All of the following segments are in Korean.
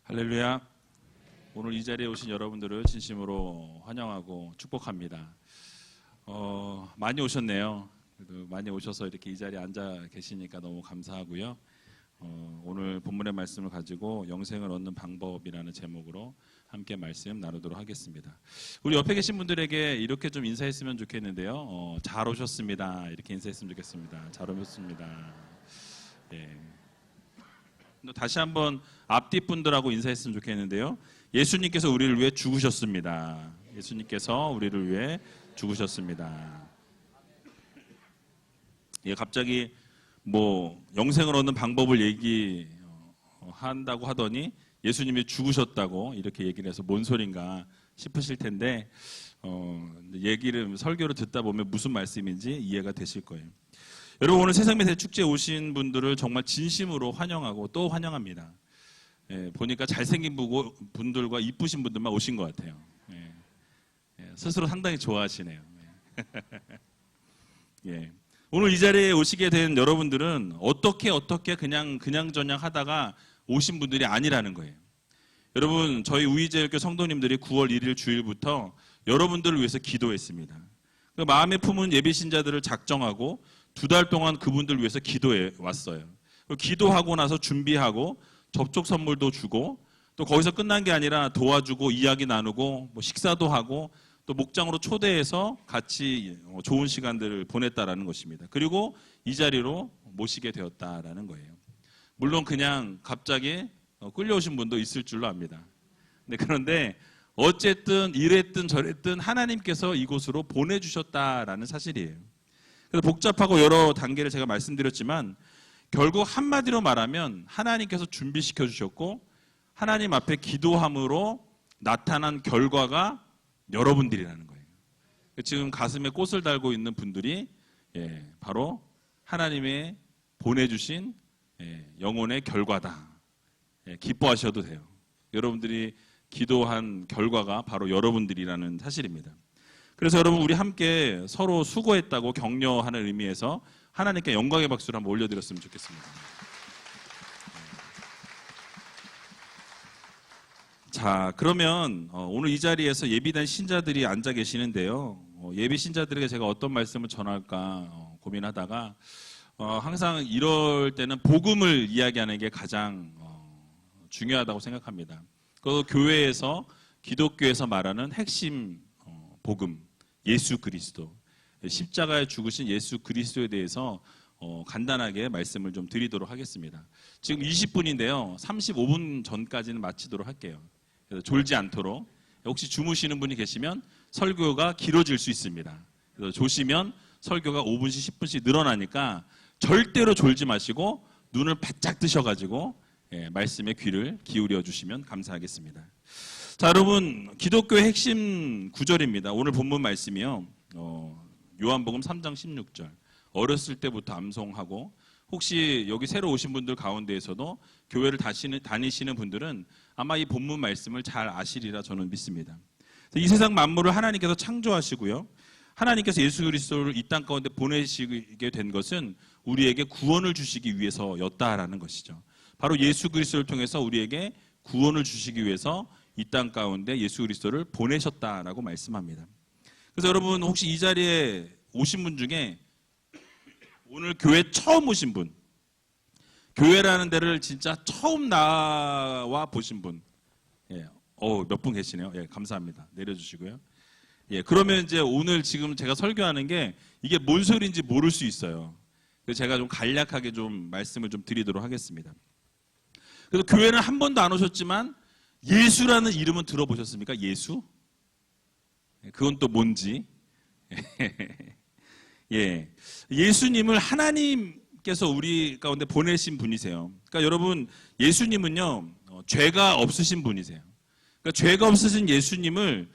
할렐루야. 오늘 이 자리에 오신 여러분들을 진심으로 환영하고 축복합니다. 많이 오셨네요. 그래도 많이 오셔서 이렇게 이 자리에 앉아 계시니까 너무 감사하고요. 오늘 본문의 말씀을 가지고 영생을 얻는 방법이라는 제목으로 함께 말씀 나누도록 하겠습니다. 우리 옆에 계신 분들에게 이렇게 좀 인사했으면 좋겠는데요. 잘 오셨습니다. 이렇게 인사했으면 좋겠습니다. 잘 오셨습니다. 예. 다시 한번 앞뒤 분들하고 인사했으면 좋겠는데요. 예수님께서 우리를 위해 죽으셨습니다. 예수님께서 우리를 위해 죽으셨습니다. 예, 갑자기 영생을 얻는 방법을 얘기한다고 하더니 예수님이 죽으셨다고 이렇게 얘기를 해서 뭔 소린가 싶으실 텐데 설교를 듣다 보면 무슨 말씀인지 이해가 되실 거예요. 여러분, 오늘 세상의 대축제에 오신 분들을 정말 진심으로 환영하고 또 환영합니다. 예, 보니까 잘생긴 분들과 이쁘신 분들만 오신 것 같아요. 스스로 상당히 좋아하시네요. 예. 오늘 이 자리에 오시게 된 여러분들은 어떻게 그냥저냥 하다가 오신 분들이 아니라는 거예요. 여러분, 저희 우이제일교 성도님들이 9월 1일 주일부터 여러분들을 위해서 기도했습니다. 그 마음에 품은 예비신자들을 작정하고 2달 동안 그분들 위해서 기도해 왔어요. 기도하고 나서 준비하고 접촉 선물도 주고 또 거기서 끝난 게 아니라 도와주고 이야기 나누고 식사도 하고 또 목장으로 초대해서 같이 좋은 시간들을 보냈다라는 것입니다. 그리고 이 자리로 모시게 되었다라는 거예요. 물론 그냥 갑자기 끌려오신 분도 있을 줄로 압니다. 그런데 어쨌든 이랬든 저랬든 하나님께서 이곳으로 보내주셨다라는 사실이에요. 그래서 복잡하고 여러 단계를 제가 말씀드렸지만 결국 한마디로 말하면 하나님께서 준비시켜 주셨고 하나님 앞에 기도함으로 나타난 결과가 여러분들이라는 거예요. 지금 가슴에 꽃을 달고 있는 분들이 바로 하나님의 보내주신 영혼의 결과다. 기뻐하셔도 돼요. 여러분들이 기도한 결과가 바로 여러분들이라는 사실입니다. 그래서 여러분, 우리 함께 서로 수고했다고 격려하는 의미에서 하나님께 영광의 박수를 한번 올려드렸으면 좋겠습니다. 자, 그러면 오늘 이 자리에서 예비된 신자들이 앉아 계시는데요. 예비 신자들에게 제가 어떤 말씀을 전할까 고민하다가 항상 이럴 때는 복음을 이야기하는 게 가장 중요하다고 생각합니다. 그 교회에서 기독교에서 말하는 핵심 복음, 예수 그리스도, 십자가에 죽으신 예수 그리스도에 대해서 간단하게 말씀을 좀 드리도록 하겠습니다. 지금 20분인데요. 35분 전까지는 마치도록 할게요. 그래서 졸지 않도록. 혹시 주무시는 분이 계시면 설교가 길어질 수 있습니다. 그래서 조시면 설교가 5분씩 10분씩 늘어나니까 절대로 졸지 마시고 눈을 바짝 뜨셔가지고 말씀에 귀를 기울여 주시면 감사하겠습니다. 자, 여러분, 기독교의 핵심 구절입니다. 오늘 본문 말씀이요. 요한복음 3장 16절. 어렸을 때부터 암송하고 혹시 여기 새로 오신 분들 가운데에서도 교회를 다니시는 분들은 아마 이 본문 말씀을 잘 아시리라 저는 믿습니다. 이 세상 만물을 하나님께서 창조하시고요. 하나님께서 예수 그리스도를 이 땅 가운데 보내시게 된 것은 우리에게 구원을 주시기 위해서였다라는 것이죠. 바로 예수 그리스도를 통해서 우리에게 구원을 주시기 위해서 이 땅 가운데 예수 그리스도를 보내셨다라고 말씀합니다. 그래서 여러분, 혹시 이 자리에 오신 분 중에 오늘 교회 처음 오신 분, 교회라는 데를 진짜 처음 나와 보신 분, 몇 분 계시네요. 감사합니다. 내려주시고요. 그러면 이제 오늘 지금 제가 설교하는 게 이게 뭔 소리인지 모를 수 있어요. 그래서 제가 좀 간략하게 좀 말씀을 좀 드리도록 하겠습니다. 그래서 교회는 한 번도 안 오셨지만 예수라는 이름은 들어보셨습니까? 예수? 그건 또 뭔지. 예수님을 하나님께서 우리 가운데 보내신 분이세요. 그러니까 여러분, 예수님은요, 죄가 없으신 분이세요. 그러니까 죄가 없으신 예수님을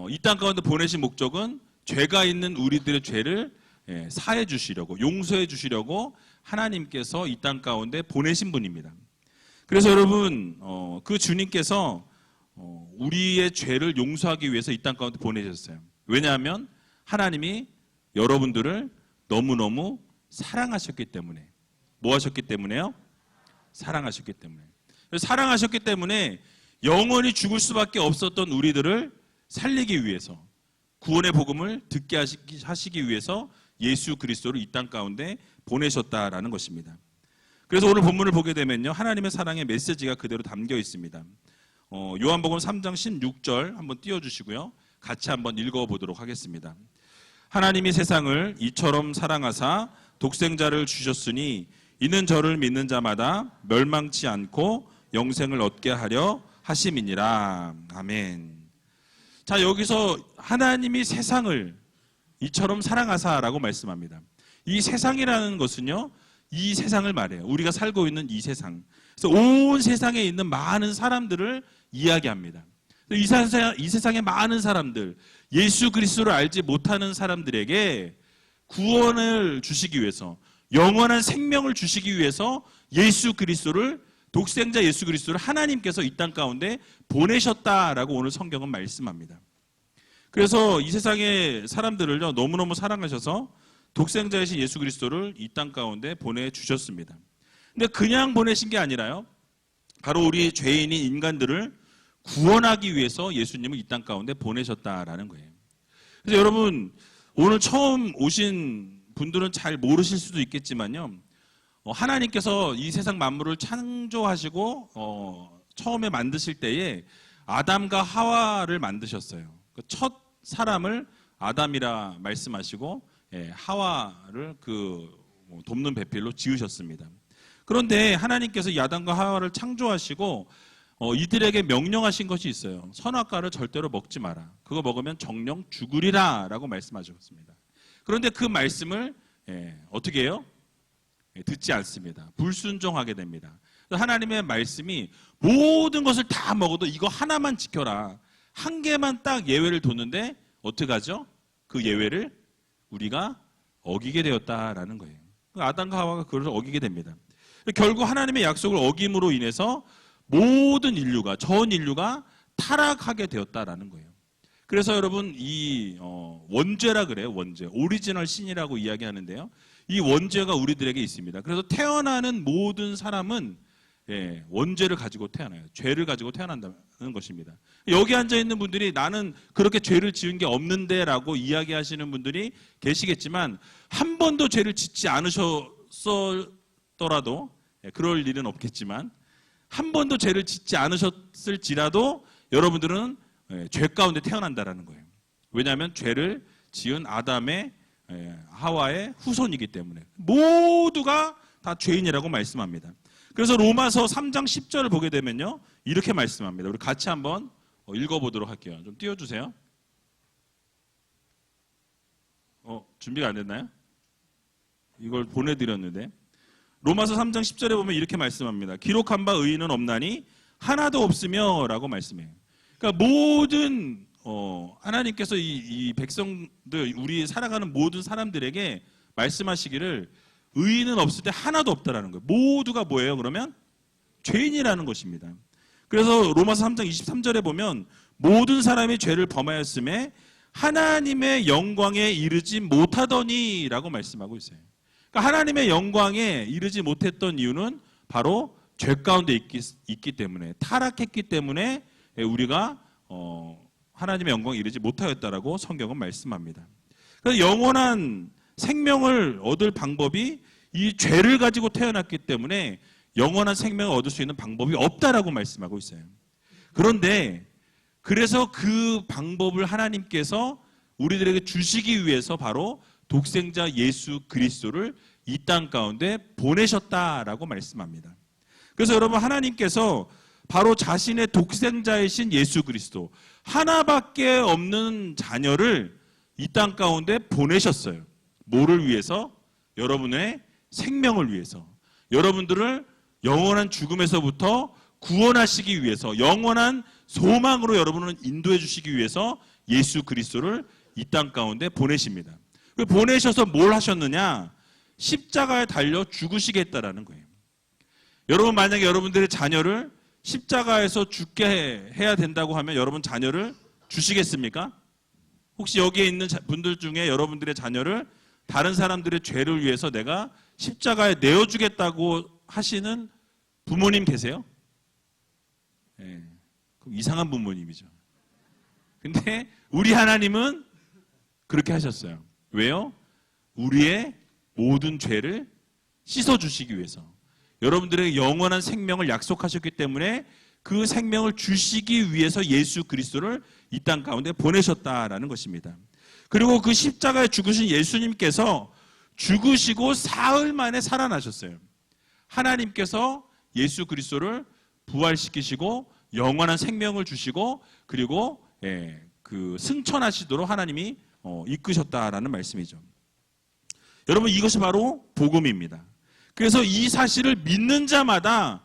이 땅 가운데 보내신 목적은 죄가 있는 우리들의 죄를 사해 주시려고, 용서해 주시려고 하나님께서 이 땅 가운데 보내신 분입니다. 그래서 여러분, 그 주님께서 우리의 죄를 용서하기 위해서 이 땅 가운데 보내셨어요. 왜냐하면 하나님이 여러분들을 너무너무 사랑하셨기 때문에. 뭐 하셨기 때문에요? 사랑하셨기 때문에. 사랑하셨기 때문에 영원히 죽을 수밖에 없었던 우리들을 살리기 위해서, 구원의 복음을 듣게 하시기 위해서 예수 그리스도를 이 땅 가운데 보내셨다라는 것입니다. 그래서 오늘 본문을 보게 되면요, 하나님의 사랑의 메시지가 그대로 담겨 있습니다. 요한복음 3장 16절 한번 띄워주시고요, 같이 한번 읽어보도록 하겠습니다. 하나님이 세상을 이처럼 사랑하사 독생자를 주셨으니 이는 저를 믿는 자마다 멸망치 않고 영생을 얻게 하려 하심이니라. 아멘. 자, 여기서 하나님이 세상을 이처럼 사랑하사라고 말씀합니다. 이 세상이라는 것은요, 이 세상을 말해요. 우리가 살고 있는 이 세상. 그래서 온 세상에 있는 많은 사람들을 이야기합니다. 이 세상의 많은 사람들, 예수 그리스도를 알지 못하는 사람들에게 구원을 주시기 위해서, 영원한 생명을 주시기 위해서 예수 그리스도를, 독생자 예수 그리스도를 하나님께서 이 땅 가운데 보내셨다라고 오늘 성경은 말씀합니다. 그래서 이 세상의 사람들을요, 너무너무 사랑하셔서 독생자이신 예수 그리스도를 이 땅 가운데 보내주셨습니다. 근데 그냥 보내신 게 아니라요, 바로 우리 죄인인 인간들을 구원하기 위해서 예수님을 이 땅 가운데 보내셨다라는 거예요. 그래서 여러분, 오늘 처음 오신 분들은 잘 모르실 수도 있겠지만요, 하나님께서 이 세상 만물을 창조하시고 처음에 만드실 때에 아담과 하와를 만드셨어요. 첫 사람을 아담이라 말씀하시고 하와를 돕는 배필로 지으셨습니다. 그런데 하나님께서 이 아담과 하와를 창조하시고 이들에게 명령하신 것이 있어요. 선악과를 절대로 먹지 마라. 그거 먹으면 정령 죽으리라 라고 말씀하셨습니다. 그런데 그 말씀을 어떻게 해요? 듣지 않습니다. 불순종하게 됩니다. 하나님의 말씀이 모든 것을 다 먹어도 이거 하나만 지켜라, 한 개만 딱 예외를 뒀는데 어떻게 하죠? 그 예외를 우리가 어기게 되었다라는 거예요. 아담과 하와가 그걸 어기게 됩니다. 결국 하나님의 약속을 어김으로 인해서 모든 인류가, 전 인류가 타락하게 되었다라는 거예요. 그래서 여러분, 이 원죄라 그래요. 원죄, 오리지널 신이라고 이야기하는데요, 이 원죄가 우리들에게 있습니다. 그래서 태어나는 모든 사람은 원죄를 가지고 태어나요. 죄를 가지고 태어난다는 것입니다. 여기 앉아있는 분들이 나는 그렇게 죄를 지은 게 없는데 라고 이야기하시는 분들이 계시겠지만, 한 번도 죄를 짓지 않으셨더라도, 그럴 일은 없겠지만, 한 번도 죄를 짓지 않으셨을지라도 여러분들은 죄 가운데 태어난다라는 거예요. 왜냐하면 죄를 지은 아담의, 하와의 후손이기 때문에 모두가 다 죄인이라고 말씀합니다. 그래서 로마서 3장 10절을 보게 되면요, 이렇게 말씀합니다. 우리 같이 한번 읽어보도록 할게요. 좀 띄워주세요. 준비가 안 됐나요? 이걸 보내드렸는데, 로마서 3장 10절에 보면 이렇게 말씀합니다. 기록한 바 의인은 없나니 하나도 없으며 라고 말씀해요. 그러니까 모든 하나님께서 이 백성들, 우리 살아가는 모든 사람들에게 말씀하시기를 의인은 없을 때 하나도 없다라는 거예요. 모두가 뭐예요? 그러면 죄인이라는 것입니다. 그래서 로마서 3장 23절에 보면 모든 사람이 죄를 범하였음에 하나님의 영광에 이르지 못하더니 라고 말씀하고 있어요. 그러니까 하나님의 영광에 이르지 못했던 이유는 바로 죄 가운데 있기 때문에, 타락했기 때문에 우리가 하나님의 영광에 이르지 못하였다라고 성경은 말씀합니다. 그래서 영원한 생명을 얻을 방법이 이 죄를 가지고 태어났기 때문에 영원한 생명을 얻을 수 있는 방법이 없다라고 말씀하고 있어요. 그런데 그래서 그 방법을 하나님께서 우리들에게 주시기 위해서 바로 독생자 예수 그리스도를 이 땅 가운데 보내셨다라고 말씀합니다. 그래서 여러분, 하나님께서 바로 자신의 독생자이신 예수 그리스도, 하나밖에 없는 자녀를 이 땅 가운데 보내셨어요. 뭐를 위해서? 여러분의 생명을 위해서, 여러분들을 영원한 죽음에서부터 구원하시기 위해서, 영원한 소망으로 여러분을 인도해 주시기 위해서 예수 그리스도를 이 땅 가운데 보내십니다. 보내셔서 뭘 하셨느냐? 십자가에 달려 죽으시겠다라는 거예요. 여러분, 만약에 여러분들의 자녀를 십자가에서 죽게 해야 된다고 하면 여러분 자녀를 주시겠습니까? 혹시 여기에 있는 분들 중에 여러분들의 자녀를 다른 사람들의 죄를 위해서 내가 십자가에 내어주겠다고 하시는 부모님 계세요? 예, 그럼 이상한 부모님이죠. 근데 우리 하나님은 그렇게 하셨어요. 왜요? 우리의 모든 죄를 씻어주시기 위해서. 여러분들에게 영원한 생명을 약속하셨기 때문에 그 생명을 주시기 위해서 예수 그리스도를 이 땅 가운데 보내셨다라는 것입니다. 그리고 그 십자가에 죽으신 예수님께서 죽으시고 사흘 만에 살아나셨어요. 하나님께서 예수 그리스도를 부활시키시고 영원한 생명을 주시고 그리고 그 승천하시도록 하나님이 이끄셨다라는 말씀이죠. 여러분, 이것이 바로 복음입니다. 그래서 이 사실을 믿는 자마다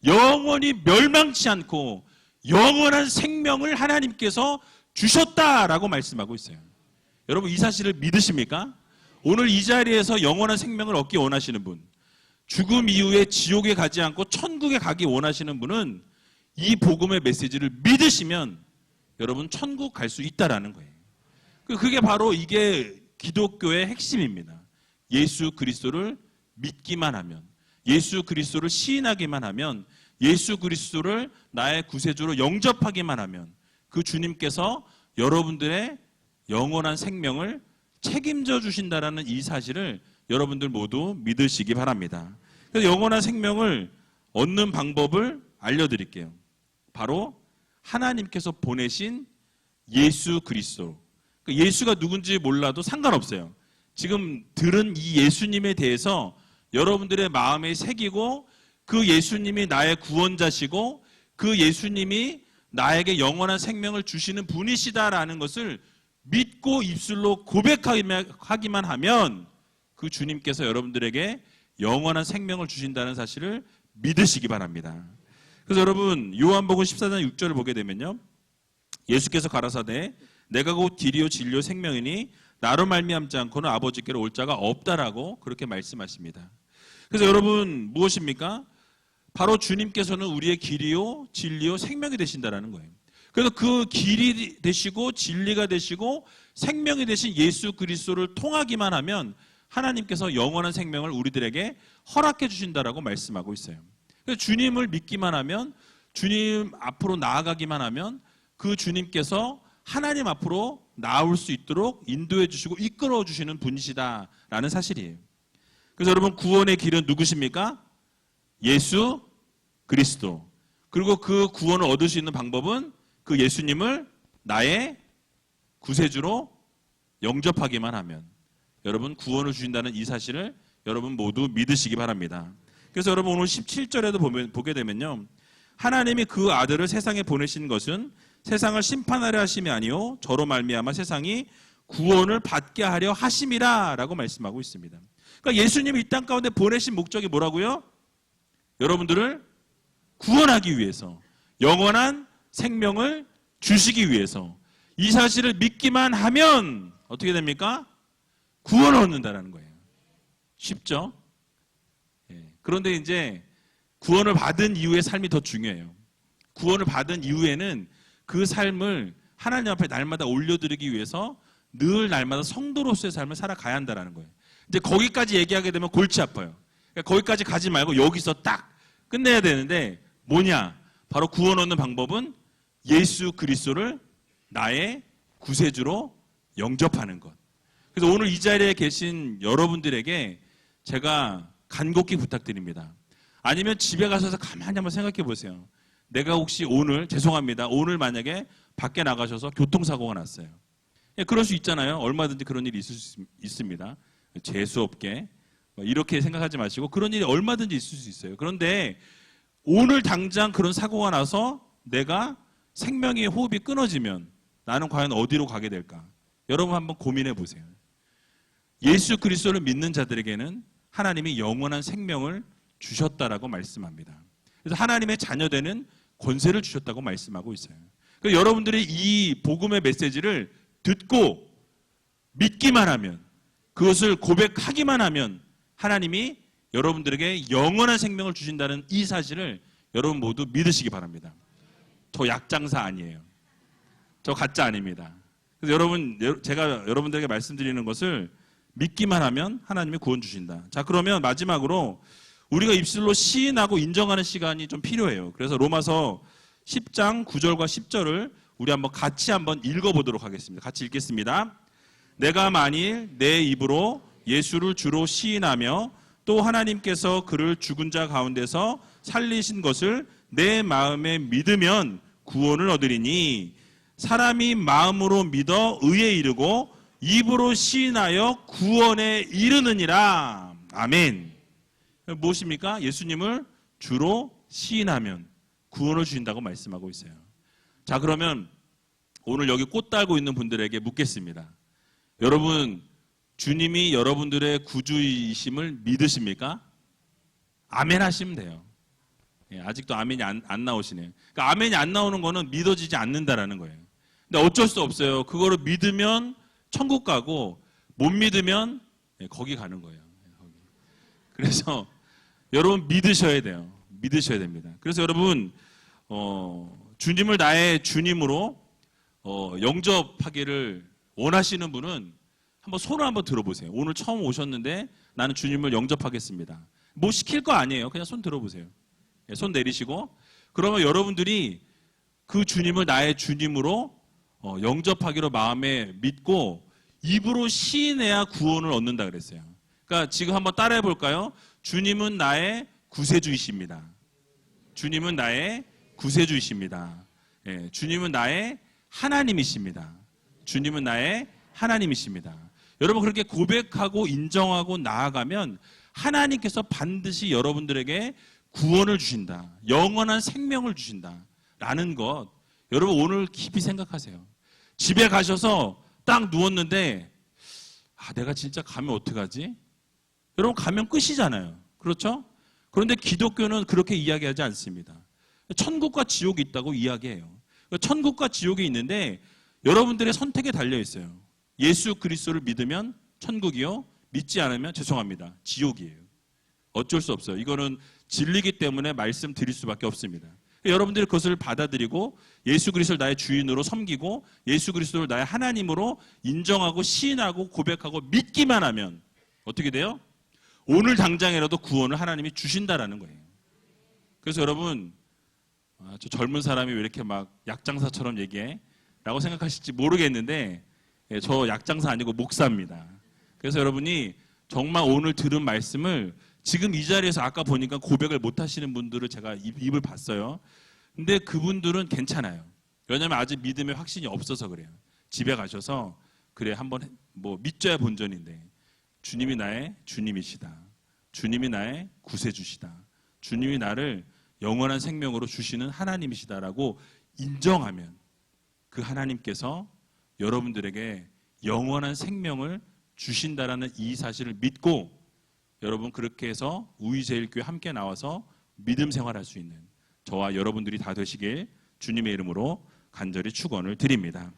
영원히 멸망치 않고 영원한 생명을 하나님께서 주셨다라고 말씀하고 있어요. 여러분, 이 사실을 믿으십니까? 오늘 이 자리에서 영원한 생명을 얻기 원하시는 분, 죽음 이후에 지옥에 가지 않고 천국에 가기 원하시는 분은 이 복음의 메시지를 믿으시면 여러분 천국 갈 수 있다라는 거예요. 그게 바로 이게 기독교의 핵심입니다. 예수 그리스도를 믿기만 하면, 예수 그리스도를 시인하기만 하면, 예수 그리스도를 나의 구세주로 영접하기만 하면 그 주님께서 여러분들의 영원한 생명을 책임져 주신다라는 이 사실을 여러분들 모두 믿으시기 바랍니다. 그래서 영원한 생명을 얻는 방법을 알려드릴게요. 바로 하나님께서 보내신 예수 그리스도. 예수가 누군지 몰라도 상관없어요. 지금 들은 이 예수님에 대해서 여러분들의 마음에 새기고 그 예수님이 나의 구원자시고 그 예수님이 나에게 영원한 생명을 주시는 분이시다라는 것을 믿고 입술로 고백하기만 하면 그 주님께서 여러분들에게 영원한 생명을 주신다는 사실을 믿으시기 바랍니다. 그래서 여러분, 요한복음 14장 6절을 보게 되면요, 예수께서 가라사대 내가 곧 길이요 진리요 생명이니 나로 말미암지 않고는 아버지께로 올 자가 없다라고 그렇게 말씀하십니다. 그래서 여러분, 무엇입니까? 바로 주님께서는 우리의 길이요 진리요 생명이 되신다라는 거예요. 그래서 그 길이 되시고 진리가 되시고 생명이 되신 예수 그리스도를 통하기만 하면 하나님께서 영원한 생명을 우리들에게 허락해 주신다라고 말씀하고 있어요. 그래서 주님을 믿기만 하면, 주님 앞으로 나아가기만 하면 그 주님께서 하나님 앞으로 나올 수 있도록 인도해 주시고 이끌어 주시는 분이시다라는 사실이에요. 그래서 여러분, 구원의 길은 누구십니까? 예수 그리스도. 그리고 그 구원을 얻을 수 있는 방법은 그 예수님을 나의 구세주로 영접하기만 하면 여러분 구원을 주신다는 이 사실을 여러분 모두 믿으시기 바랍니다. 그래서 여러분, 오늘 17절에도 보게 되면요, 하나님이 그 아들을 세상에 보내신 것은 세상을 심판하려 하심이 아니요 저로 말미암아 세상이 구원을 받게 하려 하심이라 라고 말씀하고 있습니다. 그러니까 예수님이 이 땅 가운데 보내신 목적이 뭐라고요? 여러분들을 구원하기 위해서, 영원한 생명을 주시기 위해서. 이 사실을 믿기만 하면 어떻게 됩니까? 구원을 얻는다는 거예요. 쉽죠? 그런데 이제 구원을 받은 이후의 삶이 더 중요해요. 구원을 받은 이후에는 그 삶을 하나님 앞에 날마다 올려드리기 위해서 늘 날마다 성도로서의 삶을 살아가야 한다는 거예요. 이제 거기까지 얘기하게 되면 골치 아파요. 그러니까 거기까지 가지 말고 여기서 딱 끝내야 되는데 뭐냐? 바로 구원 얻는 방법은 예수 그리스도를 나의 구세주로 영접하는 것. 그래서 오늘 이 자리에 계신 여러분들에게 제가 간곡히 부탁드립니다. 아니면 집에 가셔서 가만히 한번 생각해 보세요. 내가 혹시 오늘, 죄송합니다, 오늘 만약에 밖에 나가셔서 교통사고가 났어요. 그럴 수 있잖아요. 얼마든지 그런 일이 있을 수 있습니다. 재수없게 이렇게 생각하지 마시고 그런 일이 얼마든지 있을 수 있어요. 그런데 오늘 당장 그런 사고가 나서 내가 생명의 호흡이 끊어지면 나는 과연 어디로 가게 될까? 여러분 한번 고민해 보세요. 예수 그리스도를 믿는 자들에게는 하나님이 영원한 생명을 주셨다라고 말씀합니다. 그래서 하나님의 자녀되는 권세를 주셨다고 말씀하고 있어요. 그래서 여러분들이 이 복음의 메시지를 듣고 믿기만 하면, 그것을 고백하기만 하면 하나님이 여러분들에게 영원한 생명을 주신다는 이 사실을 여러분 모두 믿으시기 바랍니다. 저 약장사 아니에요. 저 가짜 아닙니다. 그래서 여러분, 제가 여러분들에게 말씀드리는 것을 믿기만 하면 하나님이 구원 주신다. 자, 그러면 마지막으로 우리가 입술로 시인하고 인정하는 시간이 좀 필요해요. 그래서 로마서 10장 9절과 10절을 우리 한번 같이 한번 읽어보도록 하겠습니다. 같이 읽겠습니다. 내가 만일 내 입으로 예수를 주로 시인하며 또 하나님께서 그를 죽은 자 가운데서 살리신 것을 내 마음에 믿으면 구원을 얻으리니 사람이 마음으로 믿어 의에 이르고 입으로 시인하여 구원에 이르느니라. 아멘. 무엇입니까? 예수님을 주로 시인하면 구원을 주신다고 말씀하고 있어요. 자, 그러면 오늘 여기 꽃 달고 있는 분들에게 묻겠습니다. 여러분, 주님이 여러분들의 구주이심을 믿으십니까? 아멘 하시면 돼요. 예, 아직도 아멘이 안 나오시네요. 그러니까 아멘이 안 나오는 거는 믿어지지 않는다라는 거예요. 근데 어쩔 수 없어요. 그거를 믿으면 천국 가고 못 믿으면 거기 가는 거예요. 거기. 그래서 여러분 믿으셔야 돼요. 믿으셔야 됩니다. 그래서 여러분 주님을 나의 주님으로 영접하기를 원하시는 분은 한번 손을 한번 들어보세요. 오늘 처음 오셨는데 나는 주님을 영접하겠습니다. 뭐 시킬 거 아니에요. 그냥 손 들어보세요. 손 내리시고 그러면 여러분들이 그 주님을 나의 주님으로 영접하기로 마음에 믿고 입으로 시인해야 구원을 얻는다 그랬어요. 그러니까 지금 한번 따라해 볼까요? 주님은 나의 구세주이십니다. 주님은 나의 구세주이십니다. 예, 주님은 나의 하나님이십니다. 주님은 나의 하나님이십니다. 여러분 그렇게 고백하고 인정하고 나아가면 하나님께서 반드시 여러분들에게 구원을 주신다. 영원한 생명을 주신다. 라는 것 여러분 오늘 깊이 생각하세요. 집에 가셔서 딱 누웠는데 내가 진짜 가면 어떡하지? 여러분 가면 끝이잖아요. 그렇죠? 그런데 기독교는 그렇게 이야기하지 않습니다. 천국과 지옥이 있다고 이야기해요. 천국과 지옥이 있는데 여러분들의 선택에 달려 있어요. 예수 그리스도를 믿으면 천국이요. 믿지 않으면 죄송합니다. 지옥이에요. 어쩔 수 없어요. 이거는 진리기 때문에 말씀드릴 수밖에 없습니다. 여러분들이 그것을 받아들이고 예수 그리스도를 나의 주인으로 섬기고 예수 그리스도를 나의 하나님으로 인정하고 시인하고 고백하고 믿기만 하면 어떻게 돼요? 오늘 당장이라도 구원을 하나님이 주신다라는 거예요. 그래서 여러분 저 젊은 사람이 왜 이렇게 막 약장사처럼 얘기해? 라고 생각하실지 모르겠는데 저 약장사 아니고 목사입니다. 그래서 여러분이 정말 오늘 들은 말씀을 지금 이 자리에서 아까 보니까 고백을 못 하시는 분들을 제가 입을 봤어요. 근데 그분들은 괜찮아요. 왜냐하면 아직 믿음의 확신이 없어서 그래요. 집에 가셔서 그래 한번 뭐 믿져야 본전인데 주님이 나의 주님이시다. 주님이 나의 구세주시다. 주님이 나를 영원한 생명으로 주시는 하나님이시다라고 인정하면 그 하나님께서 여러분들에게 영원한 생명을 주신다라는 이 사실을 믿고 여러분 그렇게 해서 우이제일교회 함께 나와서 믿음 생활할 수 있는 저와 여러분들이 다 되시길 주님의 이름으로 간절히 축원을 드립니다.